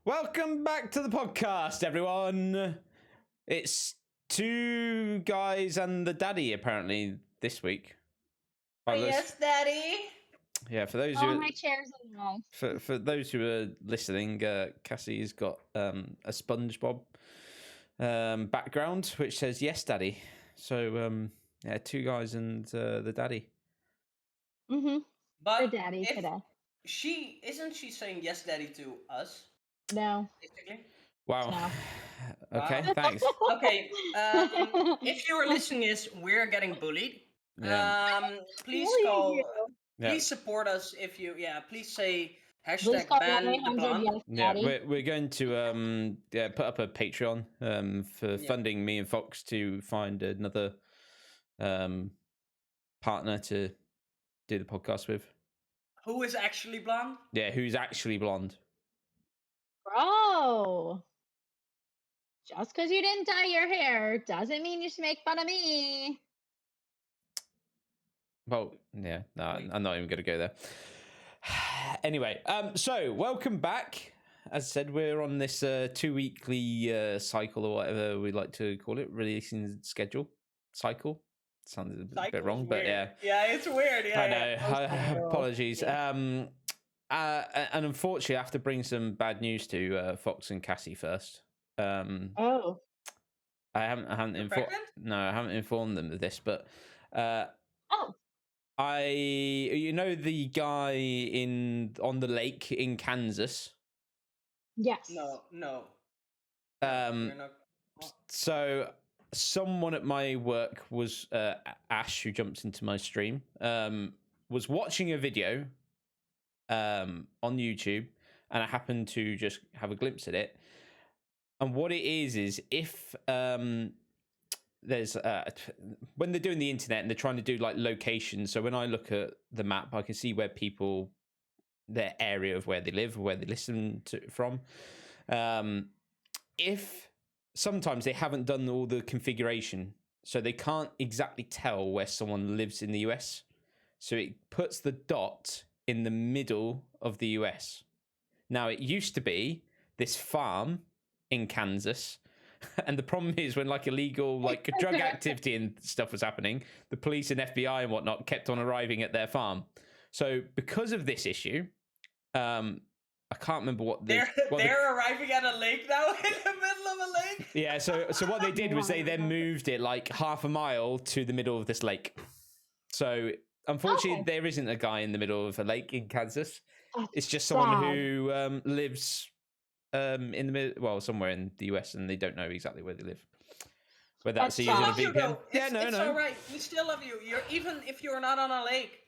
Welcome back to the podcast, everyone. It's two guys and the daddy, apparently, this week. Yes, Daddy. Yeah, for those All my chairs are wrong. for those who are listening, Cassie's got a SpongeBob background which says "Yes, Daddy." So yeah, two guys and the daddy. Mm-hmm. But The daddy if today. isn't she saying yes, Daddy to us? No. Basically. Wow. No. Okay, Wow. thanks. Okay. If you are listening, we're getting bullied. Yeah. Please Bullying call. you. Please support us if you. Yeah. Please say Please hashtag call ban the 1-800 blonde. yes, Yeah, daddy. we're going to put up a Patreon for funding me and Fox to find another partner to do the podcast with. Who is actually blonde? Yeah, who's actually blonde. Bro. Just because you didn't dye your hair doesn't mean you should make fun of me. Well, yeah, no, I'm not even going to go there. Anyway, so welcome back. As I said, we're on this 2-weekly cycle or whatever we like to call it, releasing schedule cycle. Sounds a bit wrong, but yeah. Yeah, it's weird. Yeah, I know. Apologies. Yeah. And unfortunately, I have to bring some bad news to Fox and Cassie first. Oh. I haven't informed them of this, but Oh. you know the guy on the lake in Kansas. Yes. No. Um. So someone at my work was Ash, who jumps into my stream, was watching a video on YouTube, and I happened to just have a glimpse at it. And what it is if there's when they're doing the internet and they're trying to do like locations. So when I look at the map, I can see where people, their area of where they live, where they listen from. If sometimes they haven't done all the configuration, so they can't exactly tell where someone lives in the US. So it puts the dot in the middle of the US. Now, it used to be this farm in Kansas. And the problem is when like illegal like drug activity and stuff was happening, the police and FBI and whatnot kept on arriving at their farm. So because of this issue, I can't remember what they're arriving at a lake now in the middle of a lake. Yeah, so what they did was they then moved it like half a mile to the middle of this lake. So unfortunately, there isn't a guy in the middle of a lake in Kansas. It's just someone who lives in the middle, well, somewhere in the US, and they don't know exactly where they live. Whether that's using a VPN. It's all right. We still love you. Even if you're not on a lake,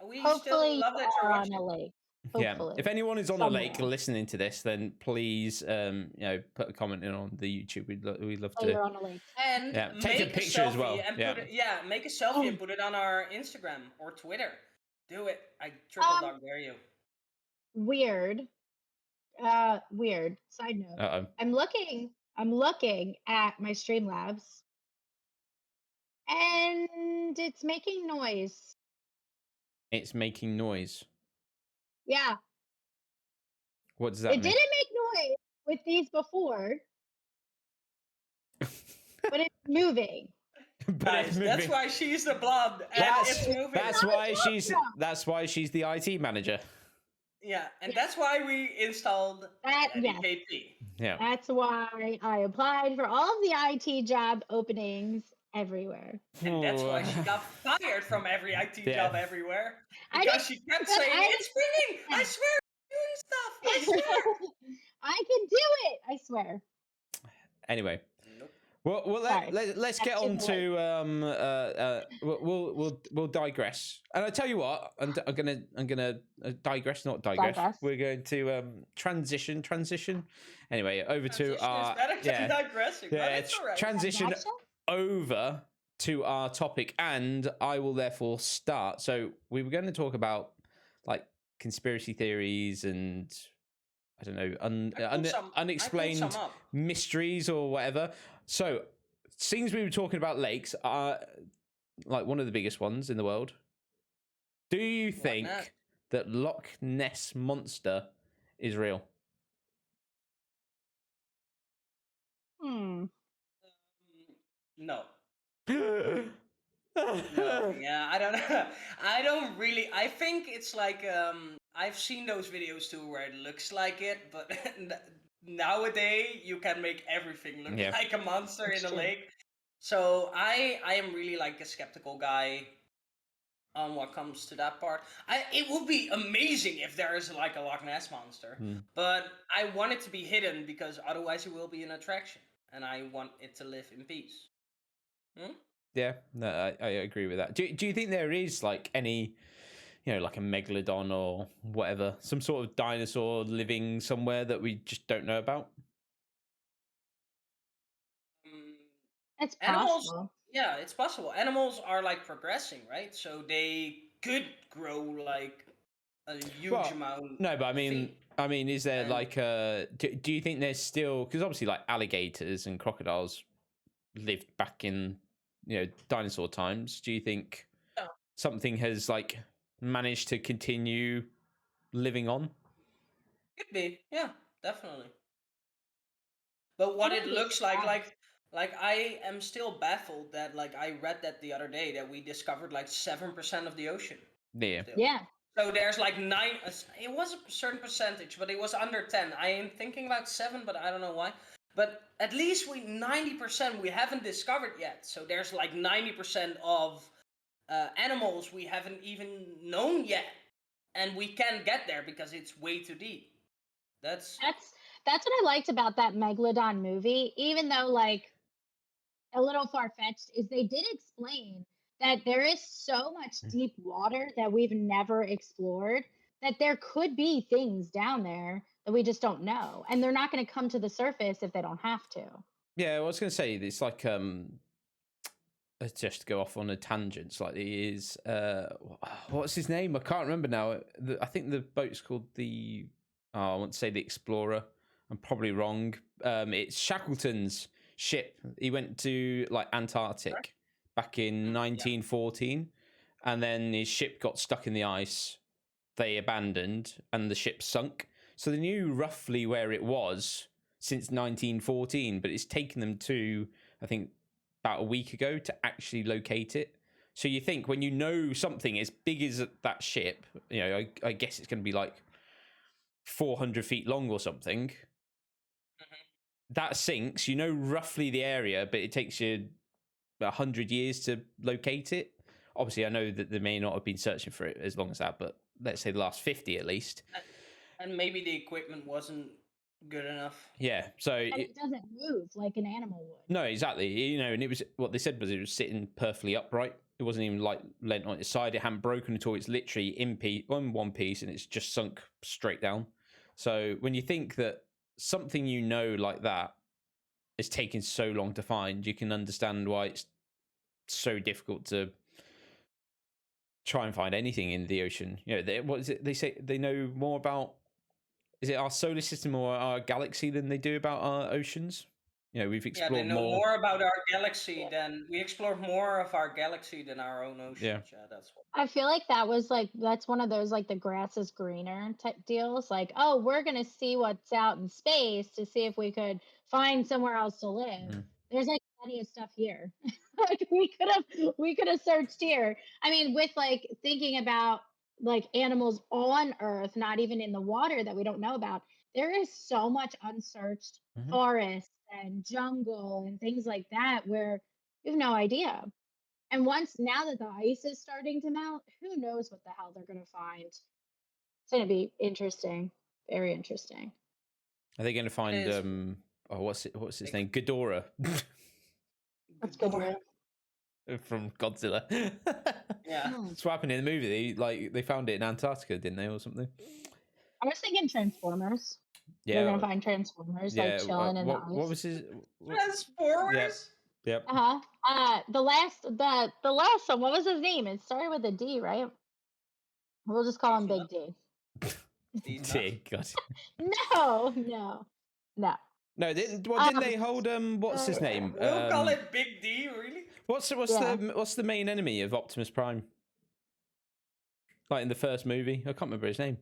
we Hopefully still love that you're on a lake. Hopefully. Yeah. If anyone is on a lake listening to this, then please, put a comment in on the YouTube. We'd love to. You're on a lake. And take a picture as well. Make a selfie and put it on our Instagram or Twitter. Do it. I triple dog dare you. Weird. Weird. Side note. Uh-oh. I'm looking at my Streamlabs, and it's making noise. It's making noise. Yeah. What does that mean? It didn't make noise with these before, but it's moving. That's why she's the blonde. And it's moving. That's why she's the IT manager. Yeah, and that's why we installed KP. Yeah. That's why I applied for all of the IT job openings everywhere. And that's why she got fired from every IT job everywhere. Because she kept saying, it's ringing! I swear, I'm doing stuff! I swear! I can do it! I swear. Anyway. Well, let's get on to we'll digress, and I tell you what, I'm gonna digress, not digress. We're going to transition. Anyway, over to our digressing. Transition over to our topic, and I will therefore start. So we were going to talk about like conspiracy theories and I don't know unexplained mysteries or whatever. So, since we were talking about lakes, like one of the biggest ones in the world, do you think that Loch Ness monster is real? No. No, yeah, I don't know. I don't really. I think it's like I've seen those videos too where it looks like it, but nowadays you can make everything look like a monster in a lake. So I am really like a skeptical guy on what comes to that part. It would be amazing if there is like a Loch Ness monster, but I want it to be hidden because otherwise it will be an attraction, and I want it to live in peace. Yeah, no, I agree with that. Do you think there is like any, like a megalodon or whatever, some sort of dinosaur living somewhere that we just don't know about? It's Animals, possible. yeah, it's possible. Animals are like progressing, right? So they could grow like a huge amount. No, but I mean, is there like do you think there's still, because obviously like alligators and crocodiles lived back in dinosaur times? Do you think something has like managed to continue living on? Could be, yeah, definitely. But what it looks like I am still baffled that like I read that the other day that we discovered like 7% of the ocean. Yeah. Still. Yeah. So there's like 9. It was a certain percentage, but it was under 10. I am thinking about 7, but I don't know why. But at least 90% we haven't discovered yet. So there's like 90% of animals we haven't even known yet, and we can't get there because it's way too deep. That's what I liked about that Megalodon movie, even though like a little far-fetched, is they did explain that there is so much deep water that we've never explored that there could be things down there that we just don't know, and they're not going to come to the surface if they don't have to. Yeah, I was going to say it's like just to go off on a tangent slightly, is what's his name? I can't remember now. I think the boat's called the I want to say the Explorer. I'm probably wrong. It's Shackleton's ship. He went to like Antarctic back in 1914, and then his ship got stuck in the ice. They abandoned, and the ship sunk. So they knew roughly where it was since 1914, but it's taken them to, I think, about a week ago to actually locate it. So you think when you know something as big as that ship, I guess it's going to be like 400 feet long or something. That sinks, roughly the area, but it takes you 100 years to locate it. Obviously, I know that they may not have been searching for it as long as that, but let's say the last 50 at least. And maybe the equipment wasn't good enough. Yeah, so it doesn't move like an animal would. No, exactly. And it was, what they said was it was sitting perfectly upright. It wasn't even like lent on its side. It hadn't broken at all. It's literally in one piece, and it's just sunk straight down. So when you think that something like that is taking so long to find, you can understand why it's so difficult to try and find anything in the ocean. What is it? They say they know more about, is it our solar system or our galaxy than they do about our oceans? We've explored they know more about our galaxy than we explored more of our galaxy than our own oceans. Yeah, that's what I feel like that's one of those like the grass is greener type deals. Like, oh, we're gonna see what's out in space to see if we could find somewhere else to live. There's like plenty of stuff here. Like we could have searched here. I mean, with like thinking about like animals on Earth, not even in the water that we don't know about. There is so much unsearched forest and jungle and things like that where you have no idea. And now that the ice is starting to melt, who knows what the hell they're going to find? It's going to be interesting, very interesting. Are they going to find what's his name? Ghidorah. What's Ghidorah? From Godzilla. Yeah. That's what happened in the movie. They found it in Antarctica, didn't they, or something? I was thinking Transformers. Yeah, they're gonna find Transformers like chilling in the ice. What was his Transformers? Yep. The last one. What was his name? It started with a D, right? We'll just call him Big D. D. God. No. No, didn't they hold what's his name? We'll call it Big D, really? What's the main enemy of Optimus Prime? Like in the first movie, I can't remember his name.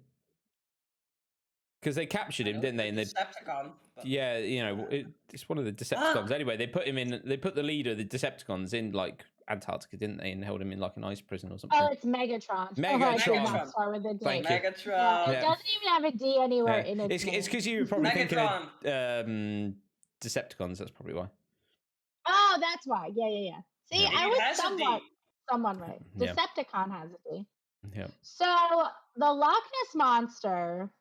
because they captured him, didn't they? And Decepticon. Yeah, you know, it's one of the Decepticons. Anyway, they put him in. They put the leader of the Decepticons in like Antarctica, didn't they? And held him in like an ice prison or something. Oh, it's Megatron. Megatron. Oh, start with a D. Thank you. Megatron. Yeah, it doesn't even have a D anywhere in its name. It's because you were probably thinking of Decepticons. That's probably why. Oh, that's why. Yeah. See, I was somewhat right. Yeah. Decepticon has a D. Yeah. So the Loch Ness monster.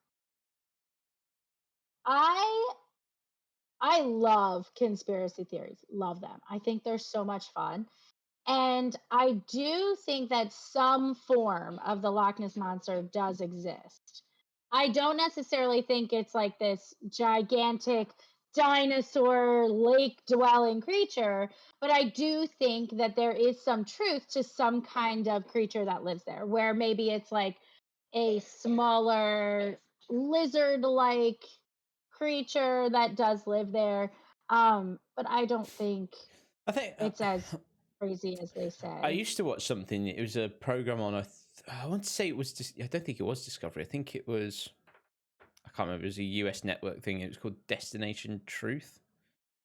I love conspiracy theories. Love them. I think they're so much fun. And I do think that some form of the Loch Ness monster does exist. I don't necessarily think it's like this gigantic dinosaur lake dwelling creature, but I do think that there is some truth to some kind of creature that lives there, where maybe it's like a smaller lizard like creature that does live there. But I don't think it's as crazy as they say. I used to watch something. It was a program on. I want to say it was. I don't think it was Discovery. I think it was. I can't remember. It was a US network thing. It was called Destination Truth,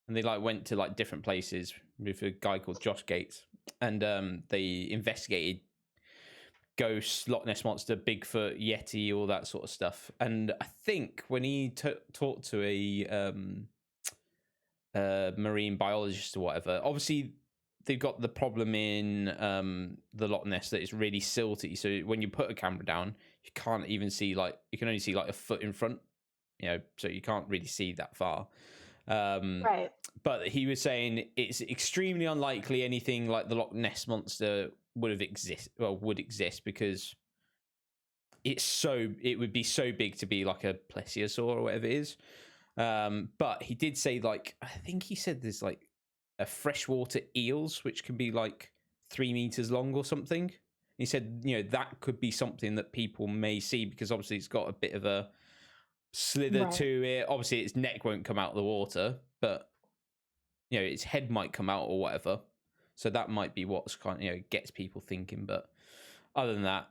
and they like went to like different places with a guy called Josh Gates, and they investigated ghosts, Loch Ness monster, Bigfoot, Yeti, all that sort of stuff. And I think when he talked to a marine biologist or whatever, obviously they've got the problem in the Loch Ness that it's really silty. So when you put a camera down, you can't even see you can only see like a foot in front, you know, so you can't really see that far. Right. But he was saying it's extremely unlikely anything like the Loch Ness monster would exist because it would be so big to be like a plesiosaur or whatever it is. But he did say I think he said there's like a freshwater eels which can be like 3 meters long or something. He said, you know, that could be something that people may see because obviously it's got a bit of a slither to it. Obviously its neck won't come out of the water, but you know, its head might come out or whatever. So that might be what's kind of, you know, gets people thinking. But other than that,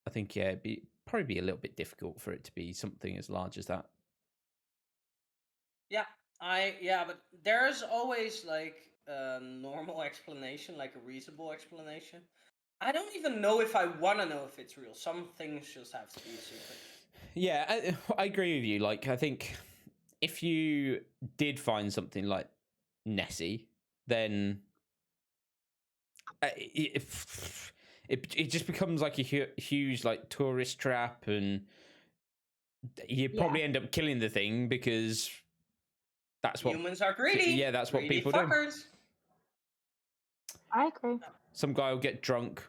I think, yeah, it'd probably be a little bit difficult for it to be something as large as that. Yeah, but there's always like a normal explanation, like a reasonable explanation. I don't even know if I want to know if it's real. Some things just have to be a secret. Yeah, I agree with you. Like, I think if you did find something like Nessie, then it just becomes like a huge like tourist trap, and you probably end up killing the thing because that's what humans are greedy. Yeah, that's greedy what people fuckers. do. I agree. Some guy will get drunk,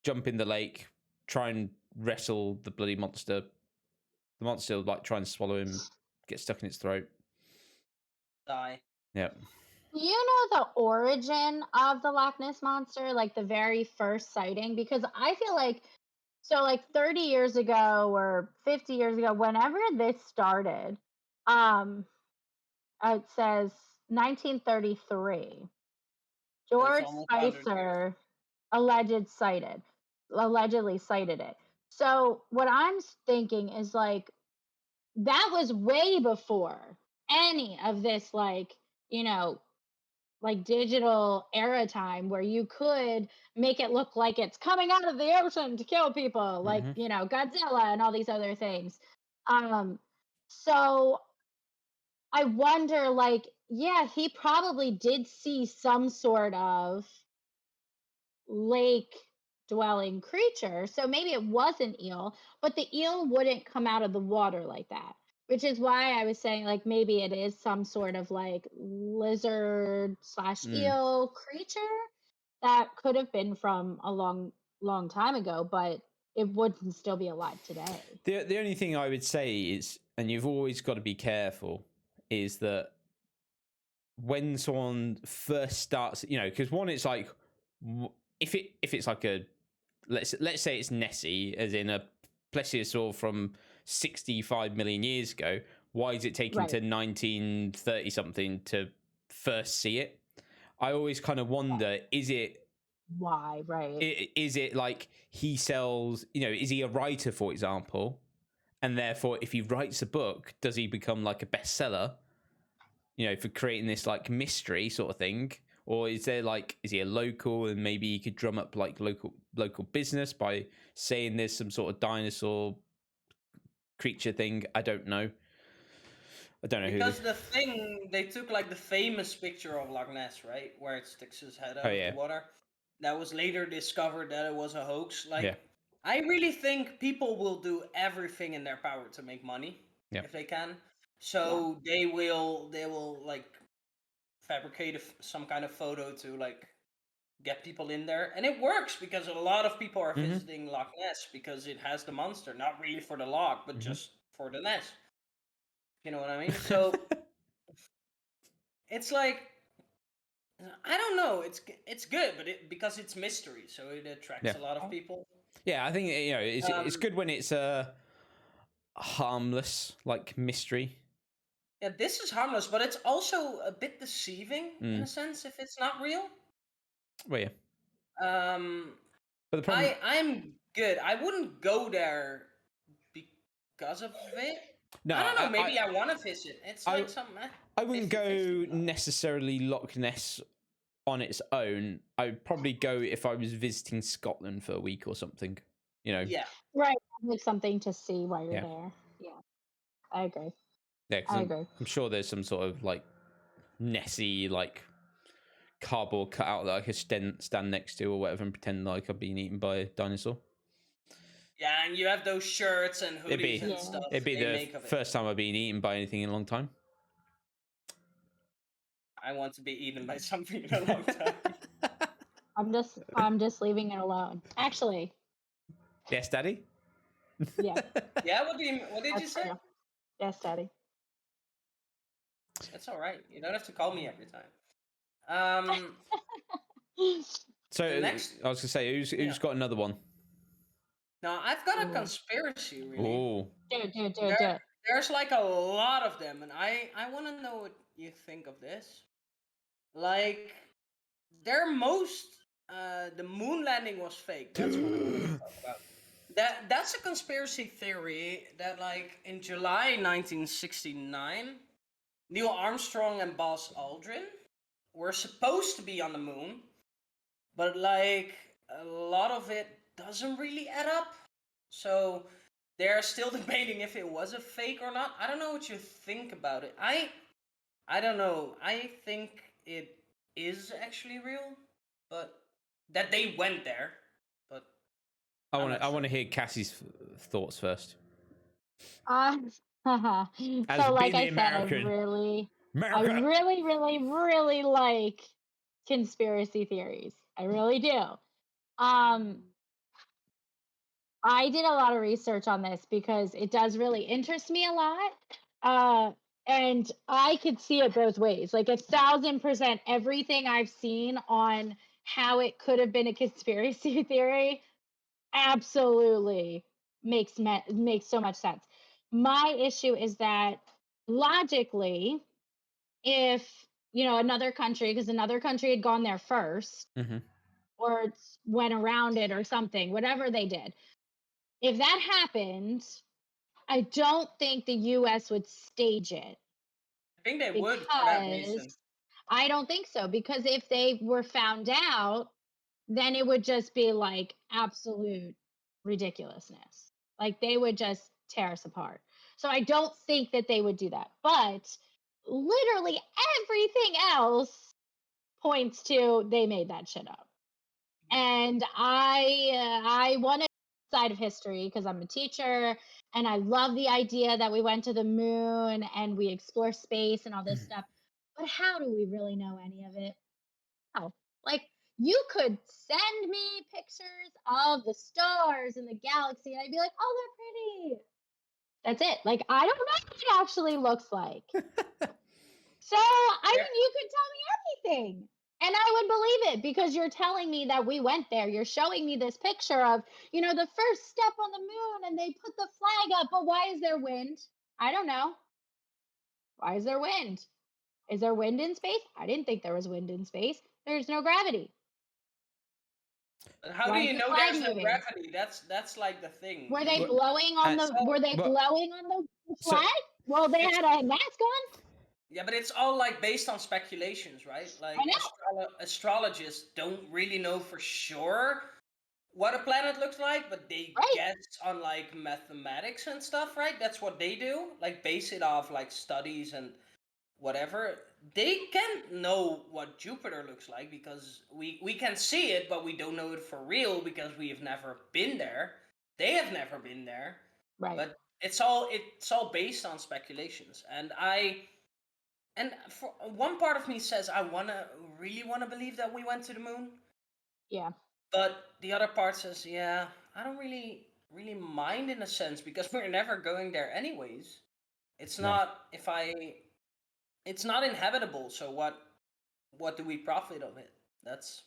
jump in the lake, try and wrestle the bloody monster. The monster will like try and swallow him, get stuck in its throat, die. Yeah. You know the origin of the Loch Ness monster, like the very first sighting? Because I feel like 30 years ago or 50 years ago, whenever this started, it says 1933. George Spicer allegedly cited it. So what I'm thinking is like that was way before any of this, like, you know, like digital era time where you could make it look like it's coming out of the ocean to kill people, like, you know, Godzilla and all these other things. So I wonder, like, yeah, he probably did see some sort of lake dwelling creature. So maybe it was an eel, but the eel wouldn't come out of the water like that. Which is why I was saying, like, maybe it is some sort of like lizard / eel creature that could have been from a long, long time ago, but it wouldn't still be alive today. The only thing I would say is, and you've always got to be careful, is that when someone first starts, you know, because one, it's like if it's like a let's say it's Nessie, as in a plesiosaur from 65 million years ago. Why is it taking to 1930 something to first see it? I always kind of wonder, is it why? Right. Is it like he sells, you know, is he a writer, for example, And therefore, if he writes a book, does he become like a bestseller? You know, for creating this like mystery sort of thing, or is there like, is he a local and maybe he could drum up like local business by saying there's some sort of dinosaur creature thing? I don't know. Because the thing, they took like the famous picture of Loch Ness, right, where it sticks his head out of the water. That was later discovered that it was a hoax. Like, I really think people will do everything in their power to make money if they can. So they will like fabricate some kind of photo to like get people in there, and it works because a lot of people are visiting Loch Ness because it has the monster, not really for the log, but just for the nest. You know what I mean? So it's like, I don't know. It's good, but because it's mystery, so it attracts a lot of people. Yeah, I think it's good when it's a harmless like mystery. Yeah, this is harmless, but it's also a bit deceiving in a sense if it's not real. Well, yeah. But the problem, I'm good. I wouldn't go there because of it. No, I don't know. Maybe I want to visit. It's like something. I wouldn't go necessarily Loch Ness on its own. I'd probably go if I was visiting Scotland for a week or something. You know. Yeah. Right. Like something to see while you're there. Yeah. I agree. Yeah, I'm sure there's some sort of like Nessie like cardboard cutout that I could stand next to or whatever and pretend like I've been eaten by a dinosaur. Yeah, and you have those shirts and hoodies and stuff. It'd be the first time I've been eaten by anything in a long time. I want to be eaten by something in a long time. I'm just leaving it alone. Actually. Yes, Daddy? Yeah. Yeah, what did you say? Yes, Daddy. That's all right. You don't have to call me every time. So I was gonna say, who's got another one? No, I've got a conspiracy. Really. Oh. Do it. There's like a lot of them, and I want to know what you think of this. Like, the moon landing was fake. That's what I want to talk about. That's a conspiracy theory that, like, in July 1969, Neil Armstrong and Buzz Aldrin were supposed to be on the moon, but like a lot of it doesn't really add up. So they're still debating if it was a fake or not. I don't know what you think about it. I don't know. I think it is actually real, but that they went there. But I want to hear Cassie's thoughts first. So like I said, I really like conspiracy theories. I really do. I did a lot of research on this because it does really interest me a lot. And I could see it both ways. Like 1,000%, everything I've seen on how it could have been a conspiracy theory absolutely makes so much sense. My issue is that logically, if another country, because another country had gone there first, or went around it or something, whatever they did, if that happened, I don't think the U.S. would stage it. I think they would for that reason. I don't think so, because if they were found out, then it would just be like absolute ridiculousness. Like they would just tear us apart. So I don't think that they would do that. But literally everything else points to they made that shit up. And I want to side of history because I'm a teacher and I love the idea that we went to the moon and we explore space and all this stuff. But how do we really know any of it? How? Like, you could send me pictures of the stars in the galaxy and I'd be like, oh, they're pretty. That's it. Like, I don't know what it actually looks like. So, I mean, you could tell me anything. And I would believe it because you're telling me that we went there. You're showing me this picture of, the first step on the moon and they put the flag up. But why is there wind? I don't know. Why is there wind? Is there wind in space? I didn't think there was wind in space. There's no gravity. How do you know there's no gravity? That's like the thing. Were they blowing on the? Were they blowing on the flag? Well, they had a mask on. Yeah, but it's all like based on speculations, right? Like astrologists don't really know for sure what a planet looks like, but they guess on like mathematics and stuff, right? That's what they do, like base it off like studies and whatever. They can't know what Jupiter looks like because we can see it, but we don't know it for real because we have never been there. They have never been there, right? But it's all based on speculations, and for one part of me says I really wanna believe that we went to the moon. Yeah. But the other part says, yeah, I don't really mind in a sense because we're never going there anyways. It's not it's not inhabitable, so what do we profit of it? That's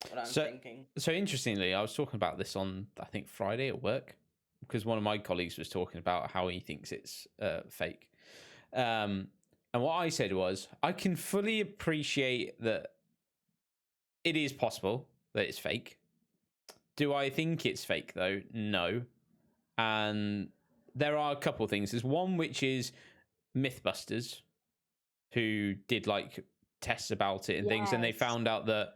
what I'm thinking. So interestingly, I was talking about this on I think Friday at work because one of my colleagues was talking about how he thinks it's fake. And what I said was, I can fully appreciate that it is possible that it's fake. Do I think it's fake though? No. And there are a couple of things. There's one which is Mythbusters, who did like tests about it and things, and they found out that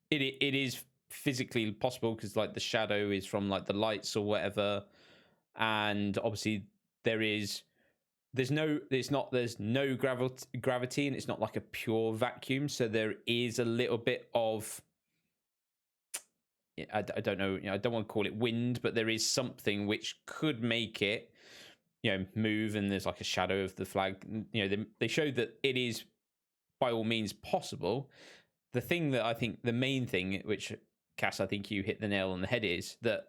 it is physically possible because like the shadow is from like the lights or whatever, and obviously there's no gravity, and it's not like a pure vacuum, so there is a little bit of I don't know, I don't want to call it wind, but there is something which could make it move, and there's like a shadow of the flag. They showed that it is by all means possible. The thing that I think the main thing, which Cass, I think you hit the nail on the head, is that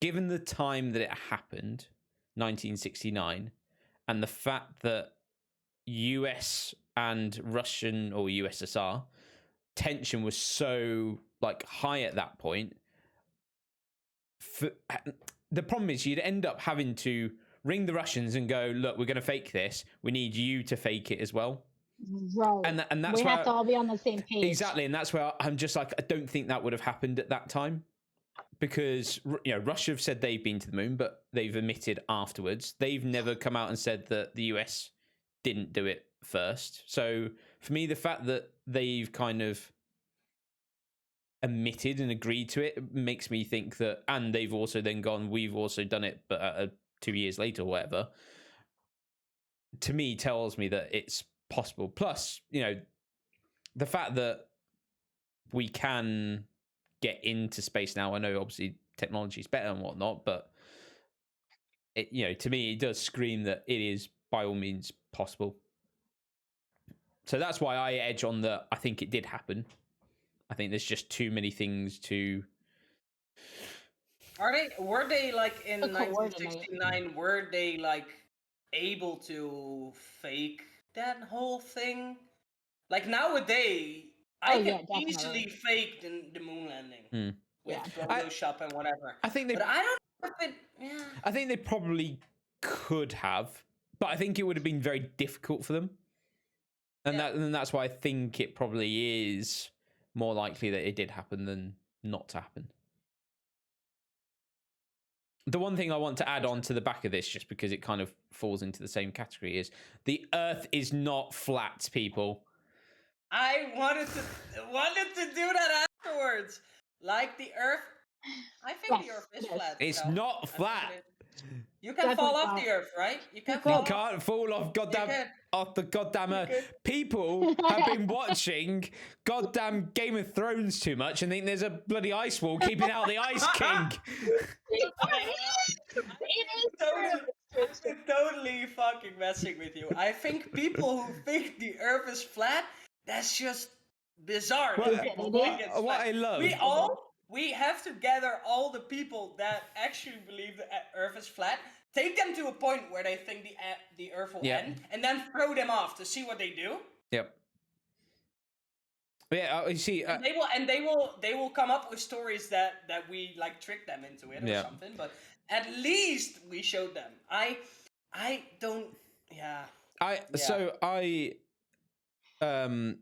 given the time that it happened, 1969, and the fact that US and Russian or USSR tension was so like high at that point, the problem is you'd end up having to ring the Russians and go, look, we're going to fake this. We need you to fake it as well. Right. And that's we have to all be on the same page. Exactly. And that's where I'm just like, I don't think that would have happened at that time. Because Russia have said they've been to the moon, but they've admitted afterwards. They've never come out and said that the US didn't do it first. So for me, the fact that they've kind of admitted and agreed to it makes me think that, and they've also then gone, we've also done it, but 2 years later or whatever, to me tells me that it's possible. Plus, the fact that we can get into space now. I know obviously technology is better and whatnot, but it, to me, it does scream that it is by all means possible. So that's why I edge on I think it did happen. I think there's just too many things to. Were they like in 1969? Were they like able to fake that whole thing? Like nowadays, I can easily fake the moon landing with Photoshop and whatever. I think but I don't know if it. Yeah. I think they probably could have, but I think it would have been very difficult for them, and that's why I think it probably is more likely that it did happen than not to happen. The one thing I want to add on to the back of this, just because it kind of falls into the same category, is the Earth is not flat, people. I wanted to do that afterwards. Like the Earth, I think the Earth is flat. It's not flat. You can fall off the Earth, right? You can't fall off off the goddamn Earth. People have been watching goddamn Game of Thrones too much and think there's a bloody ice wall keeping out the Ice King. I'm totally fucking messing with you. I think people who think the Earth is flat, that's just bizarre. What I love. We have to gather all the people that actually believe the Earth is flat, take them to a point where they think the Earth will end, and then throw them off to see what they do. Yep. Yeah, you see, they will come up with stories that we like trick them into it or something. But at least we showed them. I don't. Yeah. So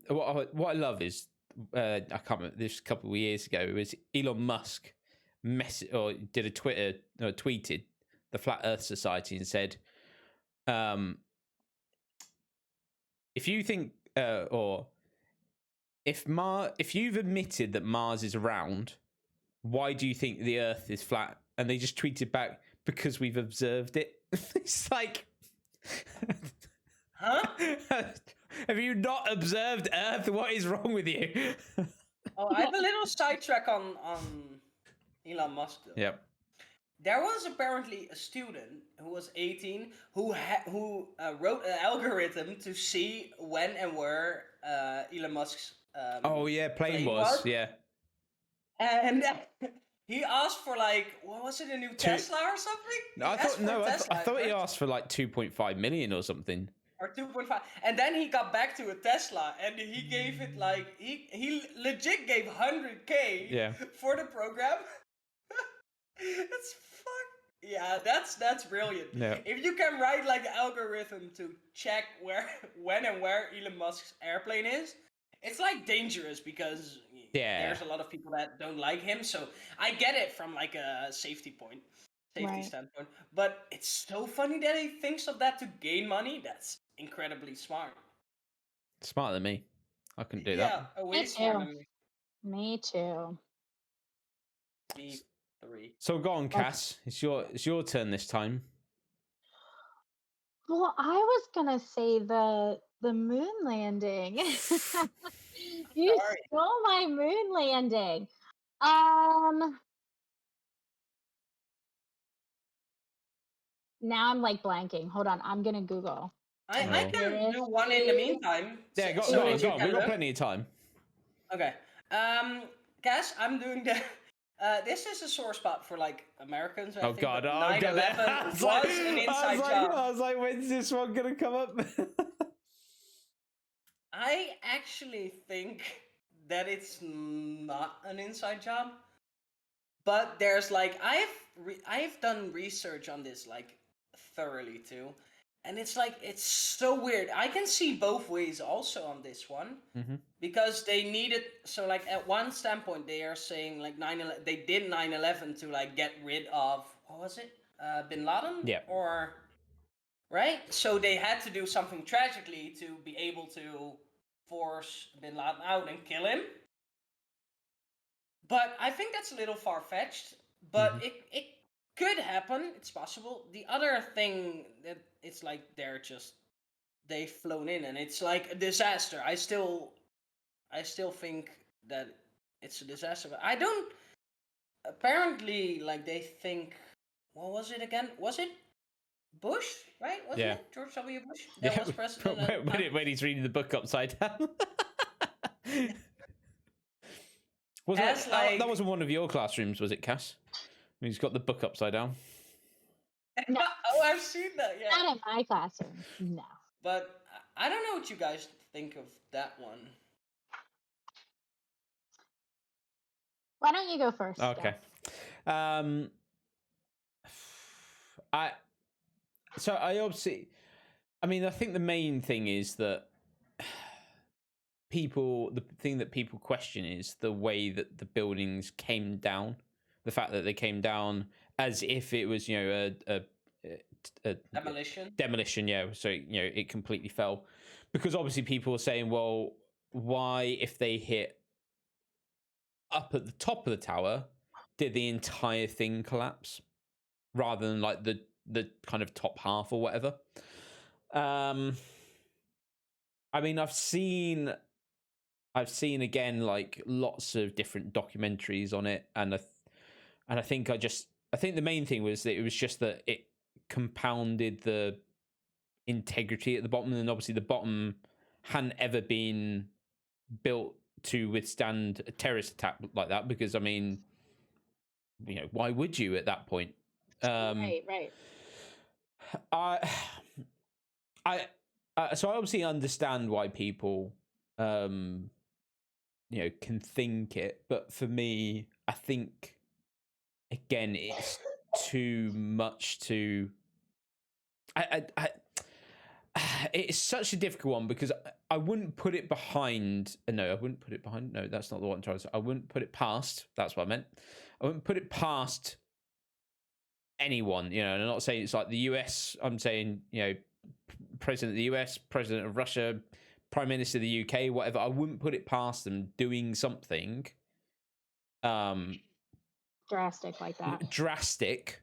what I love is I can't remember, this a couple of years ago. It was Elon Musk did a tweeted the Flat Earth Society and said, if you think or if you've admitted that Mars is round, why do you think the Earth is flat? And they just tweeted back, because we've observed it. It's like, huh? Have you not observed Earth? What is wrong with you? Oh, I have a little sidetrack on Elon Musk. Though. Yep. There was apparently a student who was 18 who wrote an algorithm to see when and where Elon Musk's plane was. Yeah. And he asked for like, what was it, a new Tesla or something? I thought he asked for like 2.5 million or something. Or 2.5, and then he got back to a Tesla, and he gave it like he legit gave 100K for the program. It's yeah, that's brilliant. Yeah. If you can write like an algorithm to check when and where Elon Musk's airplane is, it's like dangerous because there's a lot of people that don't like him. So I get it from like a safety standpoint. But it's so funny that he thinks of that to gain money. That's incredibly smart. Smarter than me. I couldn't do that. Yeah, way smarter than me. Me too. Me 3. So go on, Cass. It's your turn this time. Well, I was gonna say the moon landing. You stole my moon landing. Now I'm like blanking. Hold on, I'm gonna Google. I can do one in the meantime. Yeah, go on. We've got plenty of time. Okay. Cass, I'm doing the. This is a sore spot for like Americans. I think, God! 9/11 was an inside job. I was like, when's this one gonna come up? I actually think that it's not an inside job, but there's like I've done research on this like thoroughly too, and it's like it's so weird. I can see both ways also on this one because they needed. So like at one standpoint, they are saying like 9/11. They did 9/11 to like get rid of what was it, Bin Laden? Yeah. Or right. So they had to do something tragically to be able to force Bin Laden out and kill him. But I think that's a little far-fetched. But it could happen. It's possible. The other thing that it's like they've flown in and it's like a disaster. I still think that it's a disaster. But I don't. Apparently, like they think. What was it again? Was it Bush? Right? Wasn't it George W. Bush? That was president. When he's reading the book upside down. That wasn't one of your classrooms, was it, Cass? He's got the book upside down. No. Oh, I've seen that. Yeah. Not in my classroom. No. But I don't know what you guys think of that one. Why don't you go first? Okay. Jeff? I think the main thing is that the thing that people question is the way that the buildings came down, the fact that they came down as if it was, a demolition. Yeah. So, it completely fell because obviously people are saying, well, why, if they hit up at the top of the tower, did the entire thing collapse rather than like the kind of top half or whatever? I've seen again like lots of different documentaries on it, and I think the main thing was that it was just that it compounded the integrity at the bottom, and obviously the bottom hadn't ever been built to withstand a terrorist attack like that, because why would you at that point? Right. So I obviously understand why people can think it, but for me, I think again it's too much to it's such a difficult one because I wouldn't put it behind. No, I wouldn't put it behind. No, that's not the one I'm trying to say. I wouldn't put it past. That's what I meant. I wouldn't put it past anyone. And I'm not saying it's like the US. I'm saying, president of the US, president of Russia, prime minister of the UK, whatever. I wouldn't put it past them doing something drastic like that. Drastic.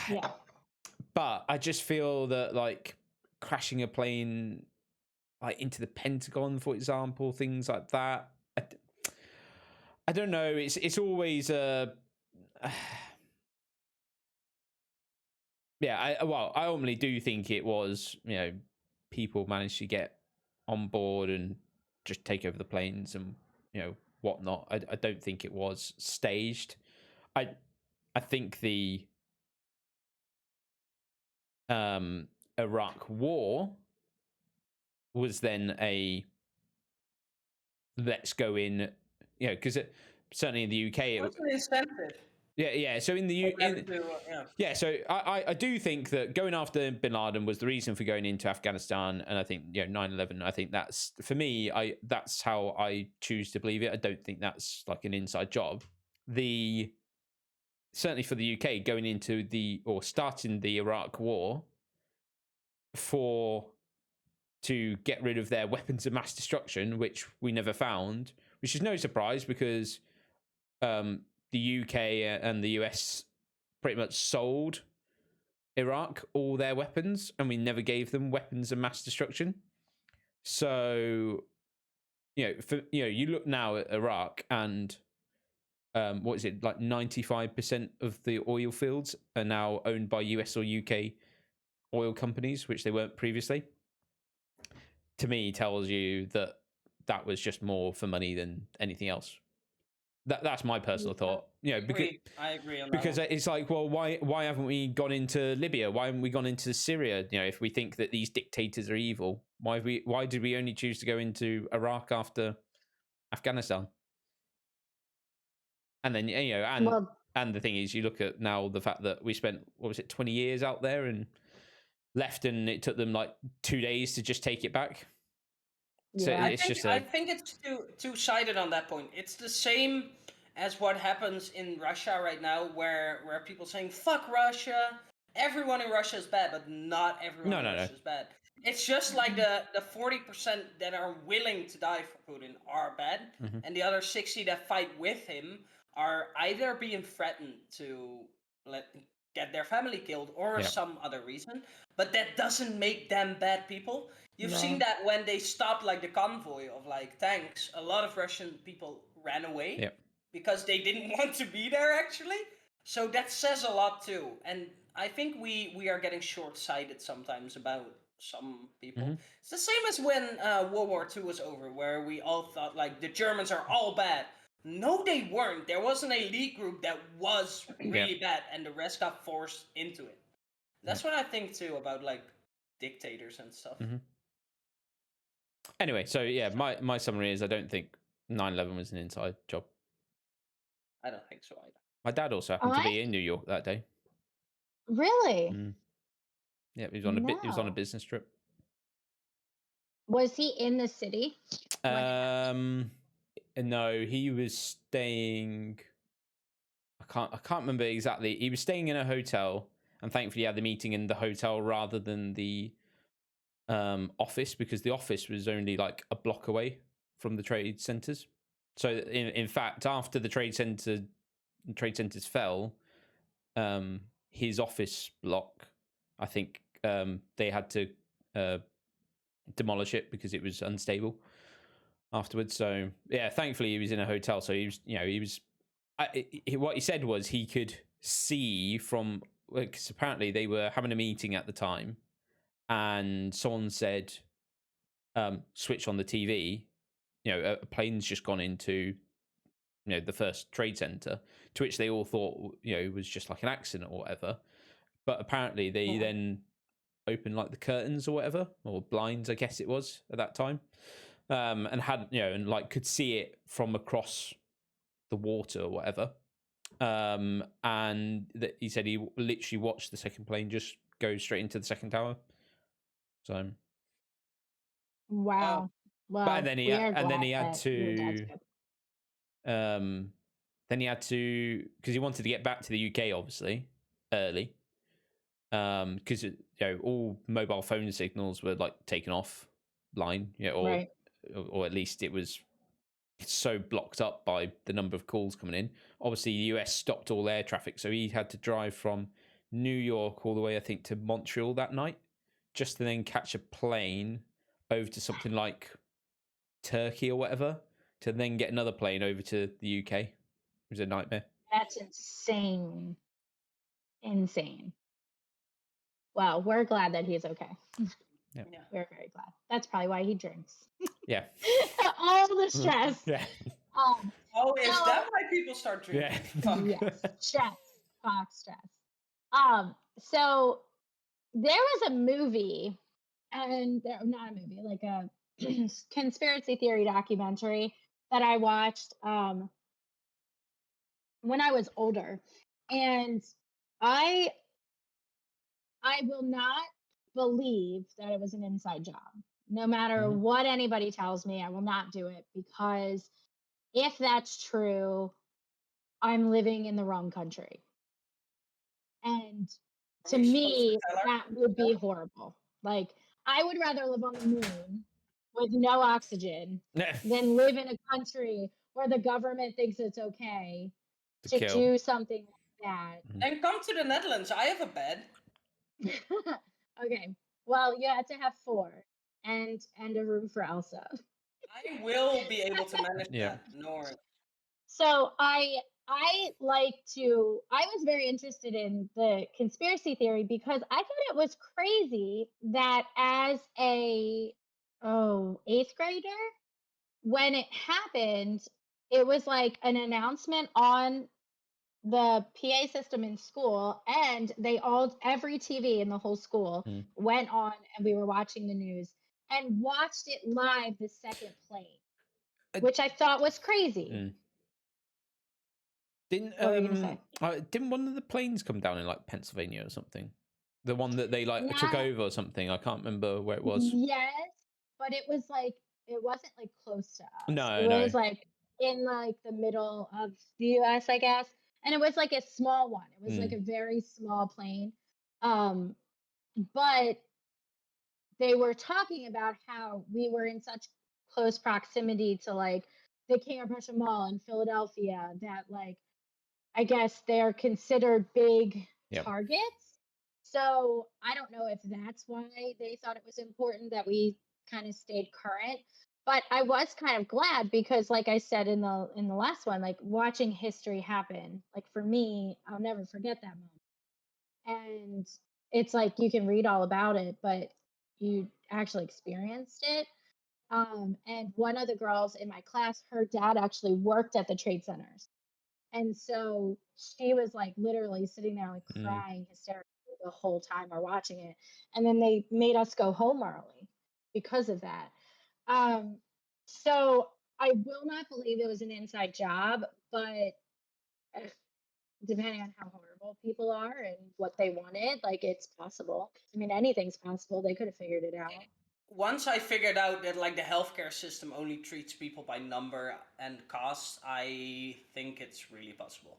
Yeah. But I just feel that like crashing a plane like into the Pentagon, for example, things like that. I don't know. It's always yeah. I ultimately do think it was people managed to get on board and just take over the planes and whatnot. I don't think it was staged. I think the Iraq War was then a let's go in, because certainly in the UK What's the incentive? Yeah. So in the so I do think that going after Bin Laden was the reason for going into Afghanistan, and I think 9/11. I think that's for me. That's how I choose to believe it. I don't think that's like an inside job. Certainly for the UK going into starting the Iraq War to get rid of their weapons of mass destruction, which we never found, which is no surprise because the UK and the US pretty much sold Iraq all their weapons, and we never gave them weapons of mass destruction. So, you look now at Iraq and what is it, like 95% of the oil fields are now owned by US or UK oil companies, which they weren't previously. To me, tells you that was just more for money than anything else. That's my personal thought. Because I agree on that. Because it's like, well, why haven't we gone into Libya? Why haven't we gone into Syria? If we think that these dictators are evil, why did we only choose to go into Iraq after Afghanistan? And then and the thing is, you look at now the fact that we spent 20 years out there and left, and it took them like 2 days to just take it back. Yeah. So I think it's two-sided on that point. It's the same as what happens in Russia right now, where people saying fuck Russia, everyone in Russia is bad, but not everyone in Russia is bad. It's just like the 40% that are willing to die for Putin are bad, and the other 60 that fight with him are either being threatened to get their family killed or some other reason, but that doesn't make them bad people. You've seen that when they stopped like the convoy of like tanks, a lot of Russian people ran away because they didn't want to be there actually. So that says a lot too. And I think we are getting short-sighted sometimes about some people. It's the same as when World War II was over, where we all thought like the Germans are all bad. No, they weren't. There was an elite group that was really bad, and the rest got forced into it. That's what I think too about like dictators and stuff. Anyway, so my summary is I don't think 9/11 was an inside job. I don't think so either. My dad also happened to be in New York that day. Really? Yeah, he was on a business trip. Was he in the city? No, he was staying. I can't remember exactly. He was staying in a hotel, and thankfully he had the meeting in the hotel rather than the office, because the office was only like a block away from the trade centers. So in fact, after the trade centers fell, his office block, I think they had to demolish it because it was unstable afterwards. So thankfully he was in a hotel. So he was what he said was he could see from, because apparently they were having a meeting at the time, and someone said, switch on the TV, a plane's just gone into the first trade center, to which they all thought it was just like an accident or whatever. But apparently they then opened like the curtains or whatever, or blinds, I guess it was at that time, and had and like could see it from across the water or whatever. And he said he literally watched the second plane just go straight into the second tower. So. Wow. Well, But then he had to. Then he had to, because he wanted to get back to the UK, obviously, early. Because all mobile phone signals were like taken off line, or at least it was so blocked up by the number of calls coming in. Obviously, the US stopped all air traffic, so he had to drive from New York all the way, I think, to Montreal that night, just to then catch a plane over to something like Turkey or whatever, to then get another plane over to the UK. It was a nightmare. That's insane. Insane. Well, we're glad that he's okay. Yeah. We're very glad. That's probably why he drinks. Yeah. All the stress. Yeah. Is that why people start drinking? Yeah. Yes. Stress. Stress. So there was a movie, and not a movie, like a conspiracy theory documentary that I watched when I was older, and I will not believe that it was an inside job. No matter what anybody tells me, I will not do it, because if that's true, I'm living in the wrong country. And to me, that would be horrible. Like, I would rather live on the moon with no oxygen than live in a country where the government thinks it's okay to do something like that. Then come to the Netherlands. I have a bed. Okay. Well, you have to have 4 and a room for Elsa. I will be able to manage that. No worries. So I was very interested in the conspiracy theory because I thought it was crazy that as a 8th grader, when it happened, it was like an announcement on the PA system in school, and every TV in the whole school went on, and we were watching the news and watched it live the second plane, which I thought was crazy. Didn't one of the planes come down in like Pennsylvania or something? The one that they took over or something. I can't remember where it was. Yes, but it was like, it wasn't like close to us. No, it was like in like the middle of the US, I guess. And it was like a small one. It was like a very small plane. But they were talking about how we were in such close proximity to like the King of Prussia Mall in Philadelphia that, like, I guess they're considered big targets. So I don't know if that's why they thought it was important that we kind of stayed current. But I was kind of glad because, like I said in the last one, like, watching history happen, like, for me, I'll never forget that moment. And it's like you can read all about it, but you actually experienced it. And one of the girls in my class, her dad actually worked at the trade centers. And so she was like literally sitting there like crying hysterically the whole time we're watching it. And then they made us go home early because of that. So I will not believe it was an inside job, but depending on how horrible people are and what they wanted, like, it's possible. I mean, anything's possible. They could have figured it out. Once I figured out that like the healthcare system only treats people by number and cost, I think it's really possible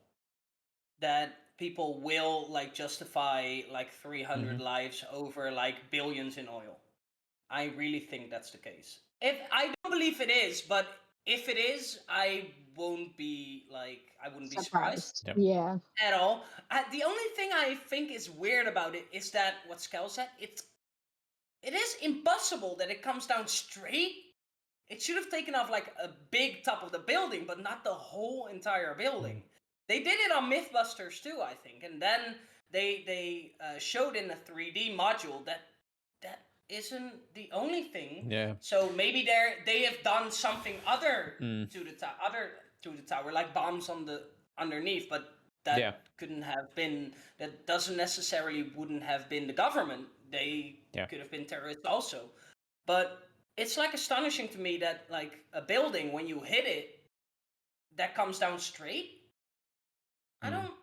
that people will like justify like 300 lives over like billions in oil. I really think that's the case. If I don't believe it is, but if it is, I wouldn't be surprised. Yeah. At all. The only thing I think is weird about it is that what Skel said, it is impossible that it comes down straight. It should have taken off like a big top of the building, but not the whole entire building. They did it on Mythbusters too, I think, and then they showed in a 3D module that isn't the only thing. Yeah. So maybe they have done something other to the tower, like bombs on the underneath, but that couldn't have been. That doesn't necessarily wouldn't have been the government. They could have been terrorists also, but it's like astonishing to me that like a building, when you hit it, that comes down straight. I don't.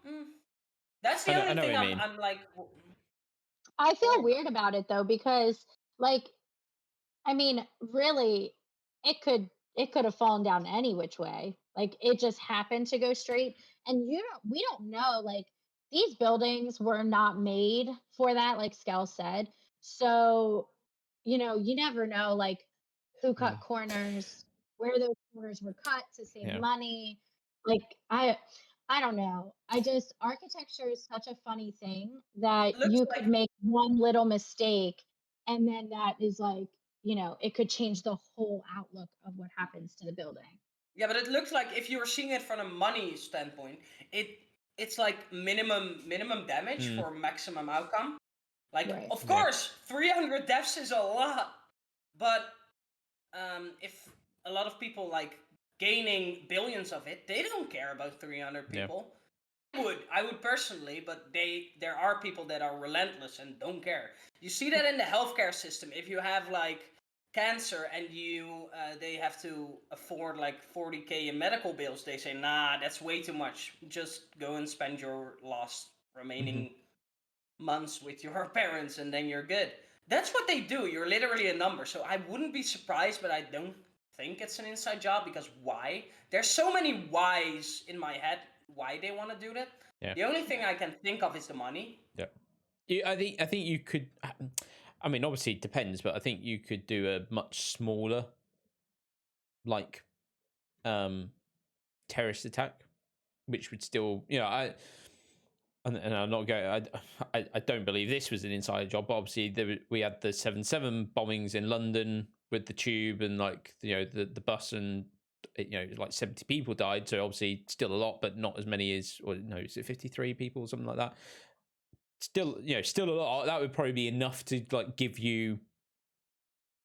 That's the only thing I'm like. I feel weird about it though, because like, I mean, really, it could have fallen down any which way. Like it just happened to go straight. And we don't know, like these buildings were not made for that, like Skell said. So, you never know like who cut corners, where those corners were cut to save Yeah. money. Like I don't know. I just architecture is such a funny thing that Looks you like could make one little mistake and then that is like, it could change the whole outlook of what happens to the building. Yeah, but it looks like if you're seeing it from a money standpoint, it's like minimum damage for maximum outcome. Like, Right. of Yeah. course, 300 deaths is a lot, but if a lot of people like gaining billions of it, they don't care about 300 people. I would personally, but there are people that are relentless and don't care. You see that in the healthcare system. If you have like cancer and they have to afford like 40K in medical bills, they say, nah, that's way too much. Just go and spend your last remaining months with your parents and then you're good. That's what they do. You're literally a number. So I wouldn't be surprised, but I don't think it's an inside job because why? There's so many whys in my head why they want to do that. Yeah. The only thing I can think of is the money. Yeah. I think you could. I mean, obviously it depends, but I think you could do a much smaller, like, terrorist attack, which would still, and I'm not going. I don't believe this was an inside job. But obviously, we had the 7/7 bombings in London with the tube and like the bus, and like 70 people died. So obviously, still a lot, but not as many as, or no, is it 53 people or something like that? Still, still a lot. That would probably be enough to like give you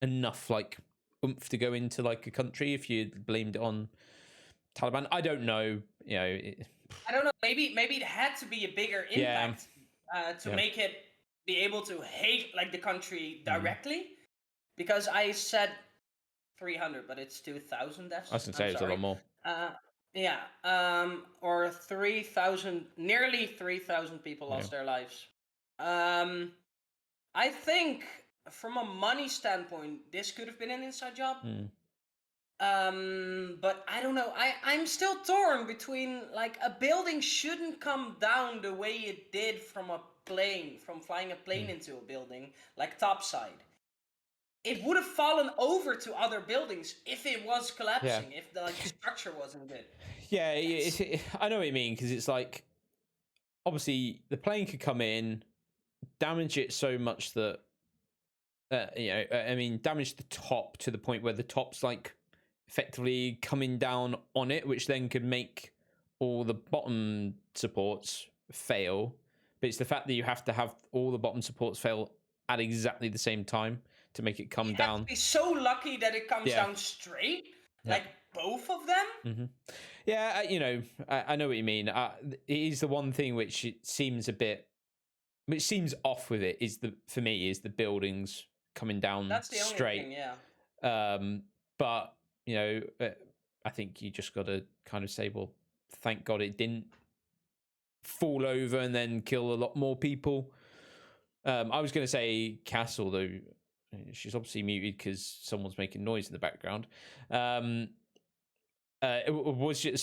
enough like oomph to go into like a country if you blamed it on Taliban. I don't know. I don't know. Maybe it had to be a bigger impact to make it be able to hate like the country directly. Because I said 300, but it's 2,000 deaths. I was gonna say it's a lot more. Yeah, or 3,000, nearly 3,000 people lost their lives. I think from a money standpoint, this could have been an inside job. But I don't know. I'm still torn between like a building shouldn't come down the way it did from flying a plane into a building, like topside. It would have fallen over to other buildings if it was collapsing, if the structure wasn't good. Yeah, I know what you mean, because it's like, obviously, the plane could come in, damage it so much that, damage the top to the point where the top's like effectively coming down on it, which then could make all the bottom supports fail. But it's the fact that you have to have all the bottom supports fail at exactly the same time to make it come down. You have to be so lucky that it comes down straight, like both of them. Yeah, I know what you mean. It is the one thing which it seems which seems off with it for me is the buildings coming down That's the straight. only thing, yeah. But I think you just got to kind of say, well, thank God it didn't fall over and then kill a lot more people. I was going to say Cass, although she's obviously muted because someone's making noise in the background. So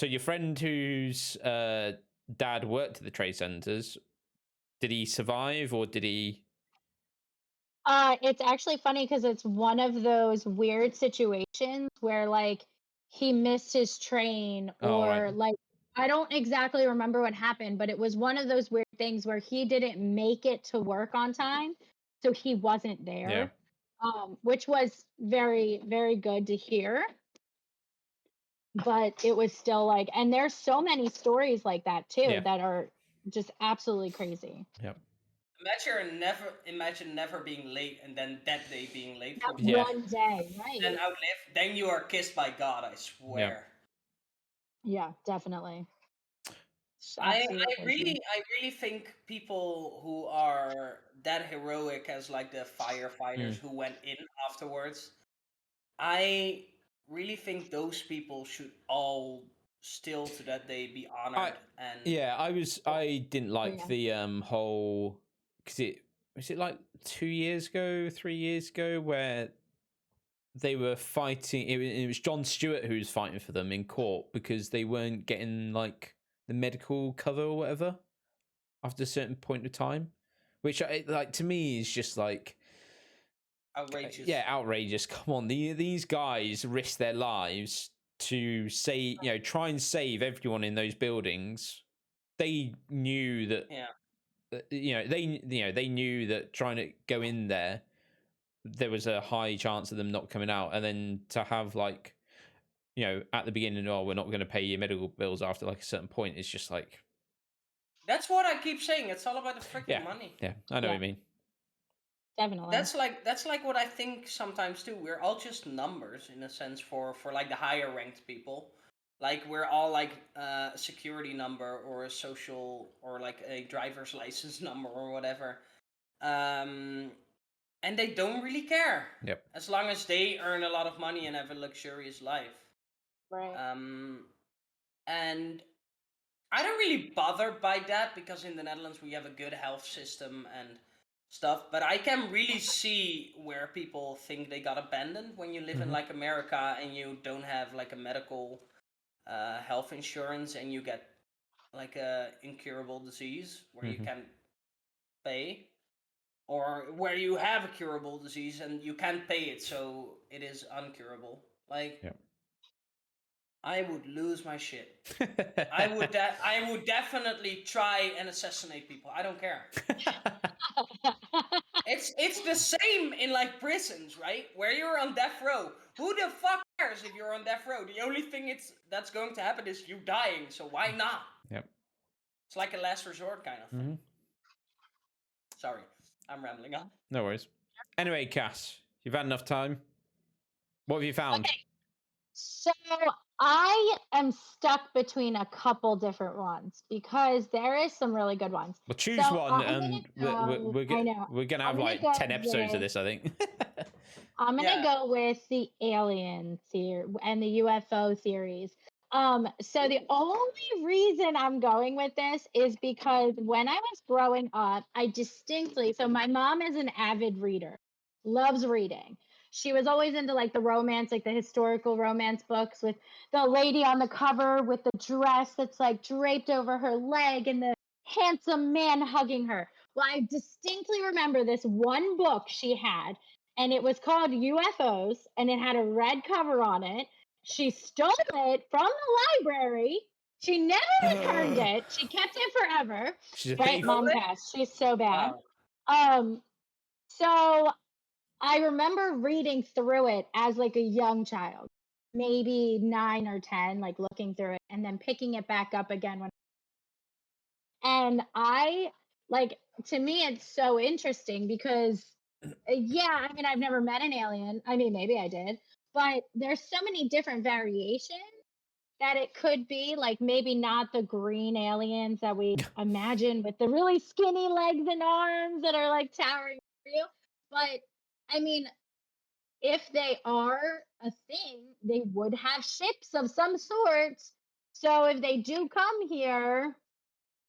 your friend whose dad worked at the trade centers, did he survive or did he? It's actually funny because it's one of those weird situations where like he missed his train or like I don't exactly remember what happened, but it was one of those weird things where he didn't make it to work on time, so he wasn't there. Which was very, very good to hear. But it was still like, and there's so many stories like that too that are just absolutely crazy. Yep. Imagine never being late and then that day being late for one day, right? Then outlive. Then you are kissed by God, I swear. Yeah, definitely. I really think people who are that heroic as like the firefighters who went in afterwards, I really think those people should all still to that day be honored. I didn't like the whole, because was it like 2 years ago, 3 years ago, where they were fighting. It was Jon Stewart who was fighting for them in court because they weren't getting like the medical cover or whatever after a certain point of time, which like to me is just like outrageous. Yeah, outrageous. Come on, these guys risk their lives to say, try and save everyone in those buildings. They knew that. Yeah. They knew that trying to go in there was a high chance of them not coming out, and then to have like, at the beginning, oh, we're not going to pay your medical bills after like a certain point. It's just like. That's what I keep saying. It's all about the freaking money. Yeah, I know what you mean. Definitely. That's like what I think sometimes too. We're all just numbers in a sense for like the higher ranked people. Like we're all like a security number or a social or like a driver's license number or whatever. And they don't really care. Yep. As long as they earn a lot of money and have a luxurious life. Right. And I don't really bother by that because in the Netherlands we have a good health system and stuff, but I can really see where people think they got abandoned when you live in like America and you don't have like a medical health insurance and you get like a incurable disease where you can pay, or where you have a curable disease and you can't pay it, so it is uncurable. Like, I would lose my shit. I would definitely try and assassinate people. I don't care. It's the same in like prisons, right? Where you're on death row. Who the fuck cares if you're on death row? The only thing that's going to happen is you dying. So why not? Yep. It's like a last resort kind of thing. Sorry, I'm rambling on. No worries. Anyway, Cass, you've had enough time. What have you found? Okay. So I am stuck between a couple different ones because there is some really good ones. Well, choose one, and we're gonna have like 10 episodes of this, I think. I'm gonna go with the alien theory and the UFO theories. So the only reason I'm going with this is because when I was growing up, so my mom is an avid reader, loves reading. She was always into like the romance, like the historical romance books with the lady on the cover with the dress that's like draped over her leg and the handsome man hugging her. Well, I distinctly remember this one book she had, and it was called UFOs, and it had a red cover on it. She stole it from the library. She never returned it. She kept it forever. She's a right, thief. Mom Cass. She's so bad. Wow. So I remember reading through it as like a young child, maybe 9 or 10, like looking through it and then picking it back up again and to me it's so interesting because I mean, I've never met an alien. I mean, maybe I did, but there's so many different variations that it could be like maybe not the green aliens that we imagine with the really skinny legs and arms that are like towering over you. But I mean, if they are a thing, they would have ships of some sort. So if they do come here,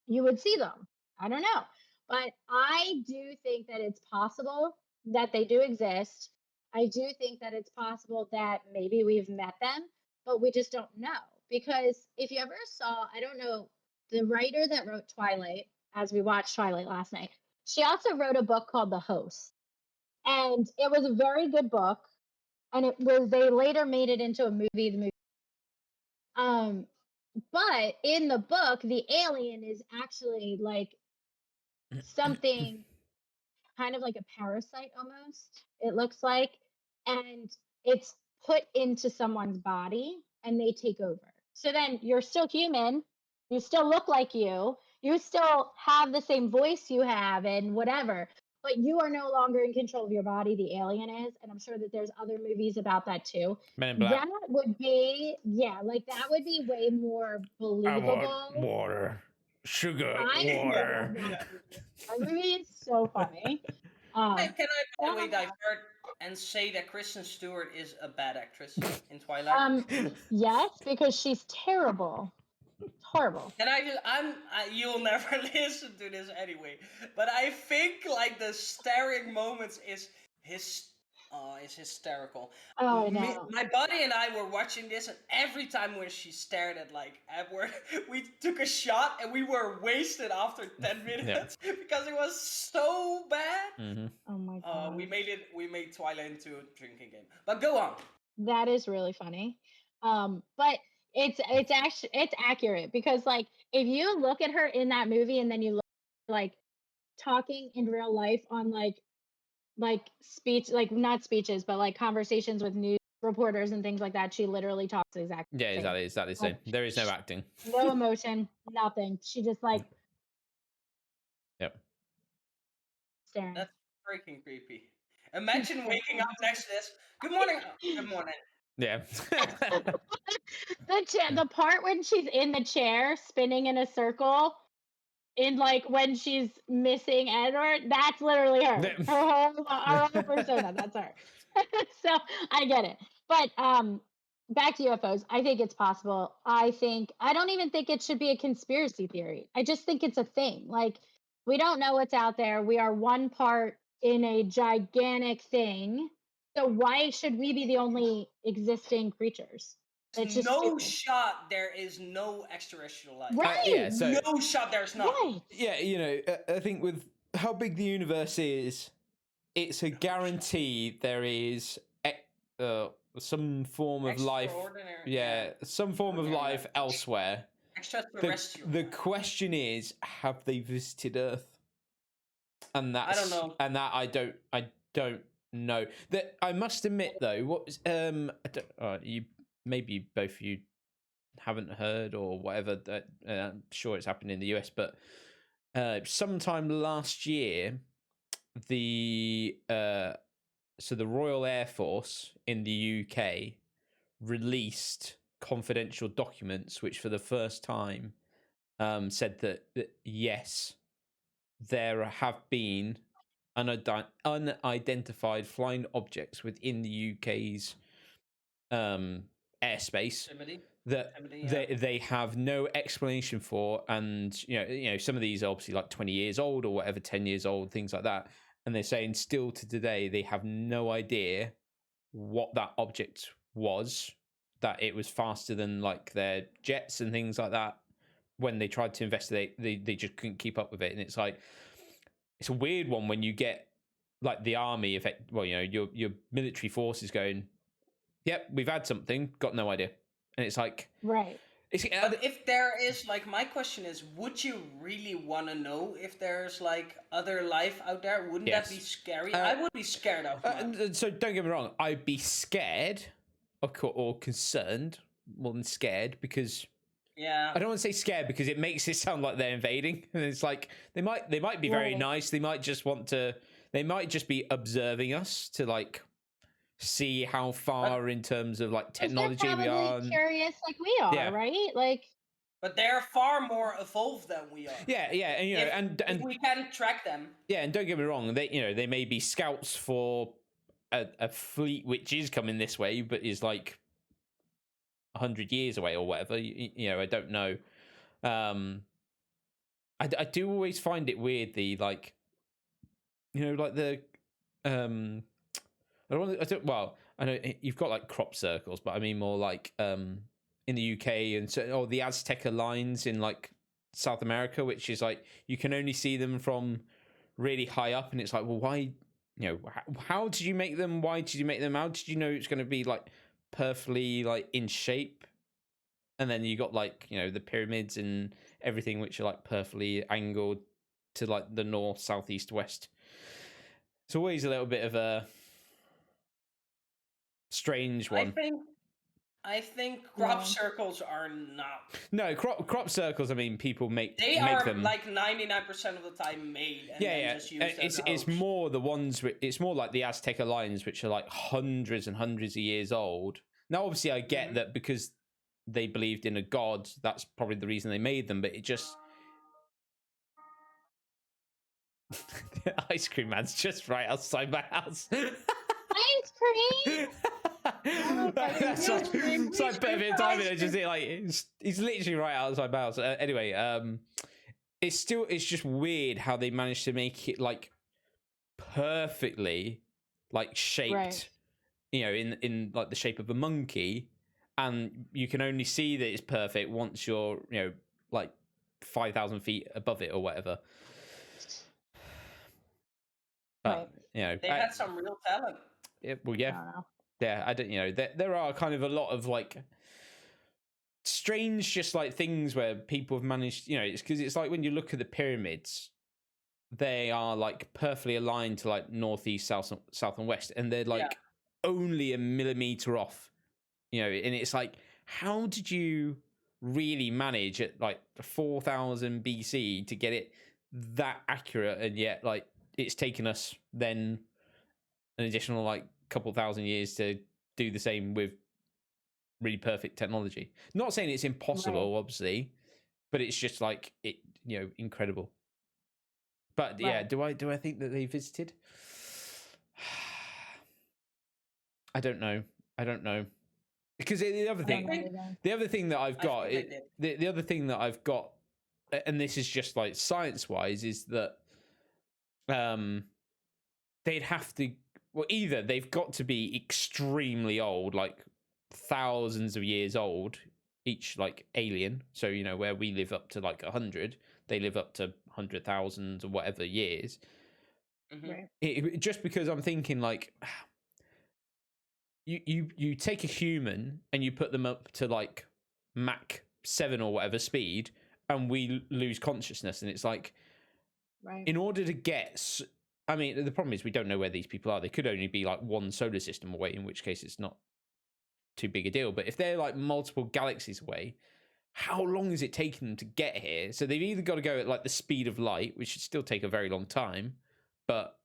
you would see them. I don't know. But I do think that it's possible that they do exist. I do think that it's possible that maybe we've met them, but we just don't know. Because if you ever saw, I don't know, the writer that wrote Twilight, as we watched Twilight last night, she also wrote a book called The Host. And it was a very good book. And they later made it into a movie. But in the book, the alien is actually like something kind of like a parasite almost, it looks like. And it's put into someone's body and they take over. So then you're still human, you still look like you still have the same voice you have and whatever, but you are no longer in control of your body, the alien is. And I'm sure that there's other movies about that too. Men in Black. That would be that would be way more believable. I want water. Sugar, water. That movie is so funny. Can I by the way divert and say that Kristen Stewart is a bad actress in Twilight? Yes, because she's terrible. horrible. And you'll never listen to this anyway. But I think like the staring moments is hysterical. Oh no. My buddy and I were watching this, and every time when she stared at like Edward, we took a shot, and we were wasted after 10 minutes because it was so bad. Mm-hmm. Oh my god. We made Twilight into a drinking game. But go on. That is really funny. But it's actually it's accurate because like if you look at her in that movie and then you look like talking in real life on like speech like not speeches but like conversations with news reporters and things like that, she literally talks exactly Yeah, the same. exactly the same. There is no acting. No emotion, nothing. She just like Yep. staring. That's freaking creepy. Imagine waking up next to this. Good morning. Good morning. Yeah. The part when she's in the chair spinning in a circle in like when she's missing Edward, that's literally her. Her whole persona, that's her. So I get it. But back to UFOs. I think it's possible. I don't even think it should be a conspiracy theory. I just think it's a thing. Like we don't know what's out there. We are one part in a gigantic thing. So why should we be the only existing creatures? It's just no stupid. shot there is no extraterrestrial life. Right. Yeah, so no shot there's not. Right. yeah, you know, I think with how big the universe is, it's a guarantee there is some form of life. Extraordinary. Yeah, some form of life elsewhere. Extraterrestrial. The question is, have they visited Earth? And that's I don't know. And that I don't know. That I must admit though, what was you maybe both of you haven't heard or whatever. That I'm sure it's happened in the US, but sometime last year, the Royal Air Force in the UK released confidential documents, which for the first time said that yes, there have been unidentified flying objects within the UK's airspace that they have no explanation for, and you know some of these are obviously like 20 years old or whatever, 10 years old, things like that, and they're saying still to today they have no idea what that object was, that it was faster than like their jets and things like that. When they tried to investigate, they just couldn't keep up with it, and it's like it's a weird one when you get like the army effect. Well, you know, your military forces going, "Yep, we've had something, got no idea," and it's like, right. But if there is like, my question is, would you really want to know if there's like other life out there? Wouldn't that be scary? I would be scared of that. So don't get me wrong, I'd be scared, or concerned more than scared, because. Yeah. I don't want to say scared because it makes it sound like they're invading, and it's like they might be very nice. They might just be observing us to like see how far in terms of like technology we are. Curious like we are, right? Like, but they're far more evolved than we are. Yeah, and you know, and we can track them. Yeah, and don't get me wrong, they may be scouts for a fleet which is coming this way, but is like 100 years away or whatever. You know, I don't know. I do always find it weird, the like, you know, like the I know you've got like crop circles, but I mean more like in the UK and or the Azteca lines in like South America, which is like you can only see them from really high up, and it's like, well, why? You know, how did you make them? Why did you make them? How did you know it's going to be like perfectly like in shape? And then you got like, you know, the pyramids and everything, which are like perfectly angled to like the north, south, east, west. It's always a little bit of a strange one. I think crop circles are not. No, crop circles. I mean, people make them like 99% of the time made. And yeah. Just use it's more the ones. It's more like the Azteca lines, which are like hundreds and hundreds of years old. Now, obviously, I get that because they believed in a god. That's probably the reason they made them. But it just the ice cream man's just right outside my house. Ice cream. That's like, it's like perfect timing. It's just like he's literally right outside my house. Anyway, it's just weird how they managed to make it like perfectly like shaped, Right. you know, in like the shape of a monkey, and you can only see that it's perfect once you're, you know, like 5,000 feet above it or whatever. Right. You know, They had some real talent. well, I yeah, don't know. yeah. I don't, you know, there are kind of a lot of like strange, just like things where people have managed. You know, it's because it's like when you look at the pyramids, they are like perfectly aligned to like northeast, south, and west, and they're like only a millimeter off. You know, and it's like, how did you really manage at like 4,000 BC to get it that accurate, and yet like it's taken us then an additional like couple thousand years to do the same with really perfect technology. Not saying it's impossible, obviously, but it's just like it, you know, incredible. But yeah, do I think that they visited? I don't know. Because the other thing that I've got, the other thing that I've got, and this is just like science wise, is that they'd have to, well, either they've got to be extremely old, like thousands of years old, each like alien. So, you know, where we live up to like 100, they live up to 100,000 or whatever years. Right. Just because I'm thinking like, you take a human and you put them up to like Mach 7 or whatever speed, and we lose consciousness, and it's like, in order to get, I mean, the problem is we don't know where these people are. They could only be like one solar system away, in which case it's not too big a deal. But if they're like multiple galaxies away, how long is it taking them to get here? So they've either got to go at like the speed of light, which should still take a very long time, but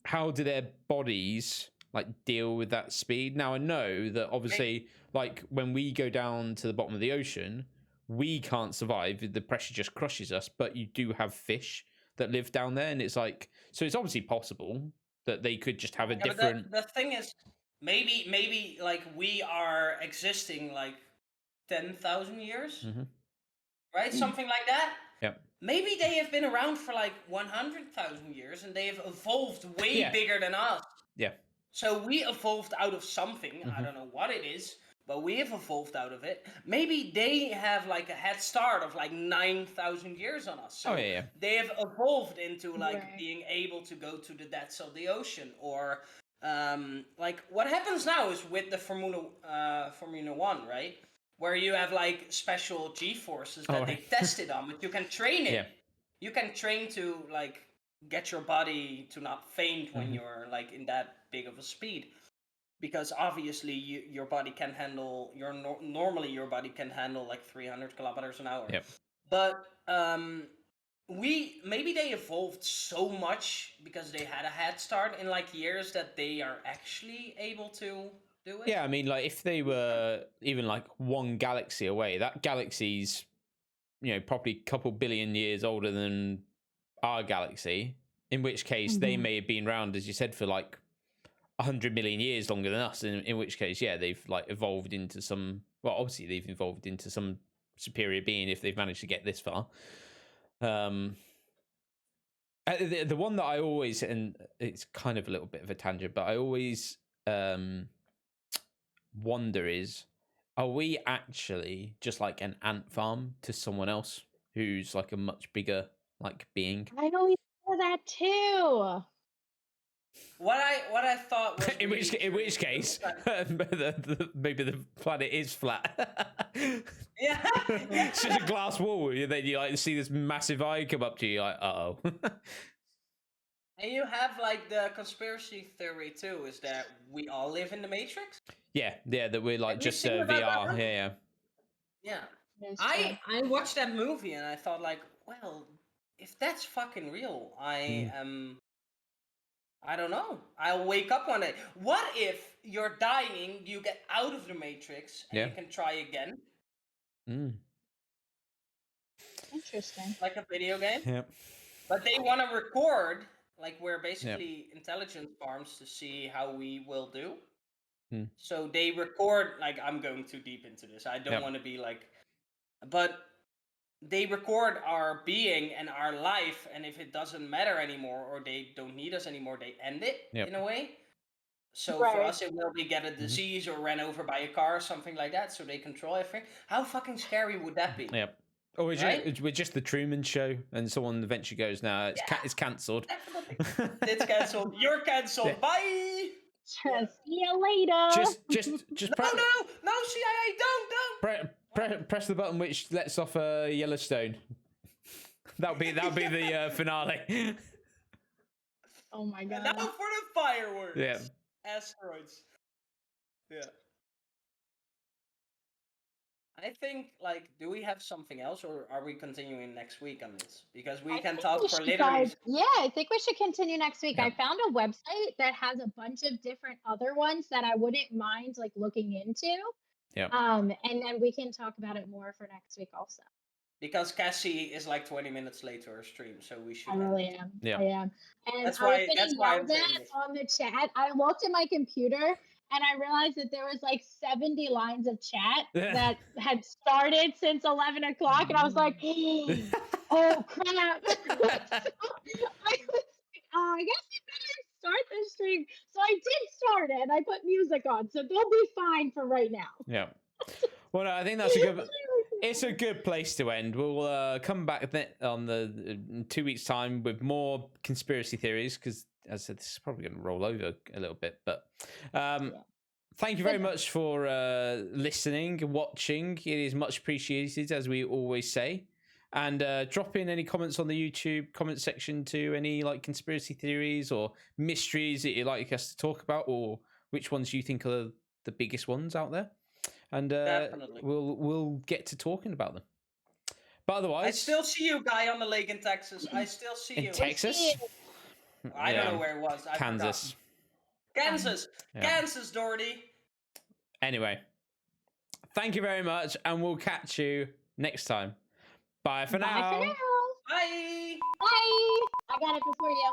how do their bodies like deal with that speed? Now I know that obviously, like when we go down to the bottom of the ocean, we can't survive. The pressure just crushes us. But you do have fish that live down there, and it's like, so it's obviously possible that they could just have a different. But the thing is, maybe like we are existing like 10,000 years, right? Something like that. Yep. Maybe they have been around for like 100,000 years, and they have evolved way bigger than us. Yeah. So we evolved out of something. I don't know what it is, but we have evolved out of it. Maybe they have like a head start of like 9,000 years on us. So they have evolved into like being able to go to the depths of the ocean, or like what happens now is with the Formula 1, right? Where you have like special G-forces that they tested on, but you can train it. Yeah. You can train to like get your body to not faint when you're like in that big of a speed, because obviously your body can handle normally your body can handle like 300 kilometers an hour. But maybe they evolved so much because they had a head start in like years that they are actually able to do it. Yeah, I mean, like if they were even like one galaxy away, that galaxy's, you know, probably a couple billion years older than our galaxy, in which case they may have been around, as you said, for like 100 million years longer than us, in which case, yeah, they've like evolved into some, well, obviously they've evolved into some superior being if they've managed to get this far. The one that I always, and it's kind of a little bit of a tangent, but I always wonder is, are we actually just like an ant farm to someone else who's like a much bigger like being? I know you saw that too. What I thought was in which case maybe the planet is flat. It's just a glass wall, and then you like see this massive eye come up to you, like, uh-oh. And you have like the conspiracy theory too, is that we all live in the Matrix. Yeah, that we're like just VR. Yeah. I watched that movie and I thought like, well, if that's fucking real, I don't know. I'll wake up one day. What if you're dying, you get out of the Matrix, and you can try again? Interesting. Like a video game? Yep. But they want to record, like we're basically intelligence farms to see how we will do. So they record, like, I'm going too deep into this. I don't want to be like, but they record our being and our life, and if it doesn't matter anymore or they don't need us anymore, they end it in a way. So for us, it will be get a disease or ran over by a car or something like that. So they control everything. How fucking scary would that be? Yep. Or we're just the Truman Show, and someone eventually goes, "No, it's cancelled." It's cancelled. You're cancelled. Bye. See you later. Just no, CIA, don't. Press the button which lets off a Yellowstone. That'll be the finale. Oh my god! And now for the fireworks. Yeah. Asteroids. Yeah. I think, like, do we have something else, or are we continuing next week on this? Because we can talk for literally. Yeah, I think we should continue next week. Yeah. I found a website that has a bunch of different other ones that I wouldn't mind like looking into. Yeah. And then we can talk about it more for next week also. Because Cassie is like 20 minutes late to her stream, so we should. I really am. Yeah. I am. And that's why I'm saying this. On the chat. I looked at my computer and I realized that there was like 70 lines of chat that had started since 11 o'clock, and I was like, oh crap. I guess I better start the stream. So I did start it and I put music on, so they'll be fine for right now. Yeah. Well, no, I think that's it's a good place to end. We'll come back in 2 weeks' time with more conspiracy theories, because, as I said, this is probably going to roll over a little bit. But thank you very much for listening, watching. It is much appreciated, as we always say. And drop in any comments on the YouTube comment section to any like conspiracy theories or mysteries that you'd like us to talk about, or which ones you think are the biggest ones out there. And we'll get to talking about them. But otherwise, I still see you, guy on the lake in Texas. I still see you. In Texas? I don't know where it was. Kansas. Kansas, Doherty. Anyway, thank you very much, and we'll catch you next time. Bye for now. Bye. Bye. I got it before you.